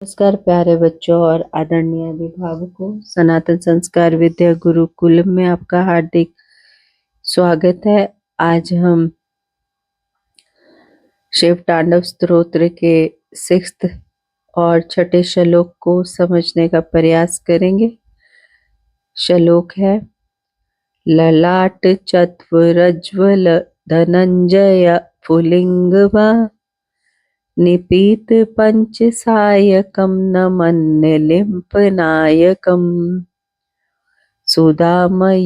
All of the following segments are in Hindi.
नमस्कार प्यारे बच्चों और आदरणीय अभिभावकों। सनातन संस्कार विद्या गुरुकुल में आपका हार्दिक स्वागत है। आज हम शिव तांडव स्तोत्र के 6th और छठे श्लोक को समझने का प्रयास करेंगे। श्लोक है ललाट चत्वरज्वल धनंजय फुलिंगवा निपीत पंचसायकं नमन्यलिम्पनायकम् सुधामयूखलेखया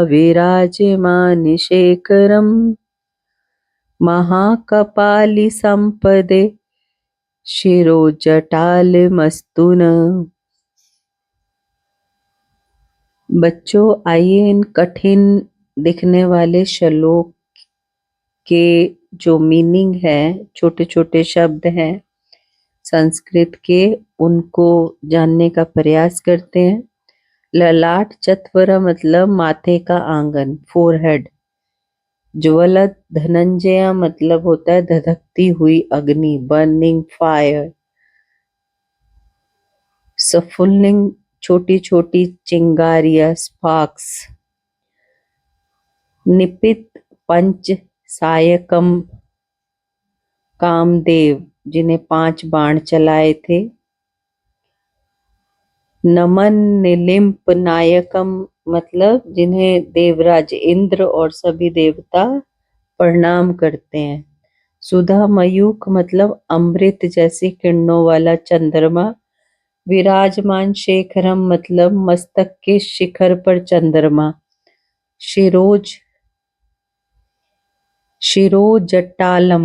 विराजमानशेखरम् महाकपालिसम्पदे शिरोजटालमस्तु न। बच्चों, आइए इन कठिन दिखने वाले श्लोक के जो मीनिंग है, छोटे छोटे शब्द हैं संस्कृत के, उनको जानने का प्रयास करते हैं। ललाट चत्वर मतलब माथे का आंगन, फोरहेड। ज्वल धनंजय मतलब होता है धधकती हुई अग्नि, बर्निंग फायर। सफुल्लिंग छोटी छोटी चिंगारियां, स्पार्क्स। निपित पंच सायकम कामदेव, जिन्हें 5 बाण चलाए थे। नमन निलिम्प नायकम मतलब जिन्हें देवराज इंद्र और सभी देवता प्रणाम करते हैं। सुधा मयूख मतलब अमृत जैसी किरणों वाला चंद्रमा। विराजमान शेखरम मतलब मस्तक के शिखर पर चंद्रमा। शिरोजटालम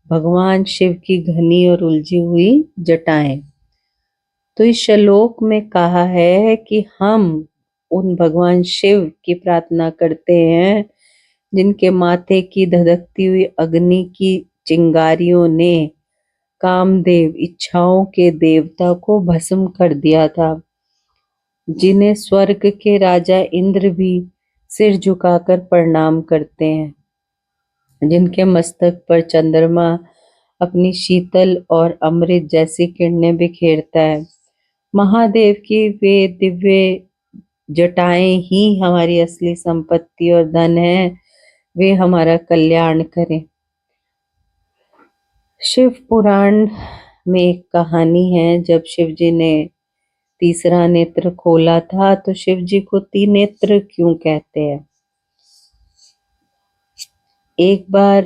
भगवान शिव की घनी और उलझी हुई जटाएं। तो इस श्लोक में कहा है कि हम उन भगवान शिव की प्रार्थना करते हैं जिनके माथे की धधकती हुई अग्नि की चिंगारियों ने कामदेव, इच्छाओं के देवता को भस्म कर दिया था, जिन्हें स्वर्ग के राजा इंद्र भी सिर झुकाकर प्रणाम करते हैं, जिनके मस्तक पर चंद्रमा अपनी शीतल और अमृत जैसी किरणें बिखेरता है। महादेव की वे दिव्य जटाएं ही हमारी असली संपत्ति और धन है। वे हमारा कल्याण करें। शिव पुराण में एक कहानी है, जब शिव जी ने तीसरा नेत्र खोला था तो शिव जी को त्रिनेत्र क्यों कहते हैं। एक बार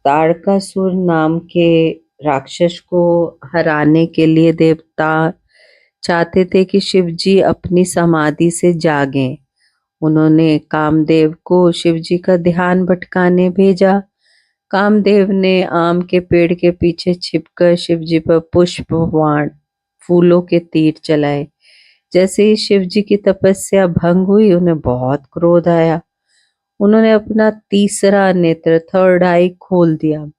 तारकासुर नाम के राक्षस को हराने के लिए देवता चाहते थे कि शिव जी अपनी समाधि से जागें। उन्होंने कामदेव को शिव जी का ध्यान भटकाने भेजा। कामदेव ने आम के पेड़ के पीछे छिपकर शिव जी पर पुष्प बाण, फूलों के तीर चलाए। जैसे ही शिव जी की तपस्या भंग हुई, उन्हें बहुत क्रोध आया। उन्होंने अपना तीसरा नेत्र, थर्ड आई, खोल दिया।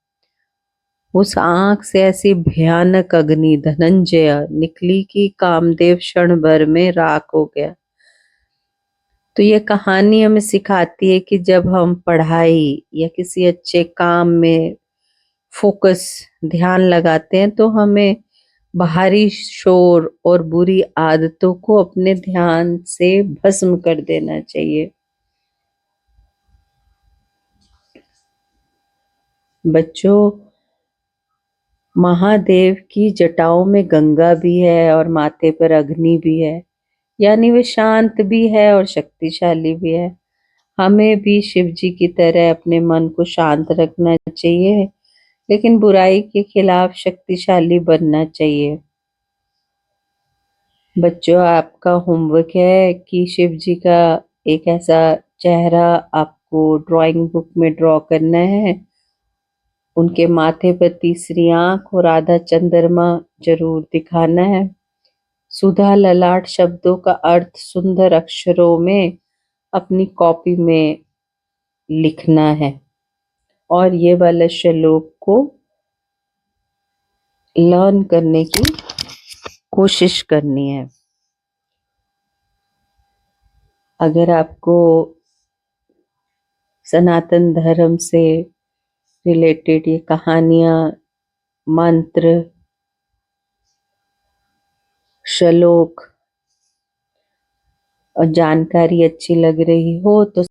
उस आंख से ऐसी भयानक अग्नि धनंजय निकली कि कामदेव क्षण भर में राख हो गया। तो ये कहानी हमें सिखाती है कि जब हम पढ़ाई या किसी अच्छे काम में फोकस, ध्यान लगाते हैं तो हमें बाहरी शोर और बुरी आदतों को अपने ध्यान से भस्म कर देना चाहिए। बच्चों, महादेव की जटाओं में गंगा भी है और माथे पर अग्नि भी है, यानी वे शांत भी है और शक्तिशाली भी है। हमें भी शिव जी की तरह अपने मन को शांत रखना चाहिए, लेकिन बुराई के खिलाफ शक्तिशाली बनना चाहिए। बच्चों, आपका होमवर्क है कि शिव जी का एक ऐसा चेहरा आपको ड्राइंग बुक में ड्रॉ करना है। उनके माथे पर तीसरी आंख और आधा चंद्रमा जरूर दिखाना है। सुधा ललाट शब्दों का अर्थ सुंदर अक्षरों में अपनी कॉपी में लिखना है और ये वाला श्लोक को लर्न करने की कोशिश करनी है। अगर आपको सनातन धर्म से रिलेटेड ये कहानियाँ मंत्र, श्लोक और जानकारी अच्छी लग रही हो तो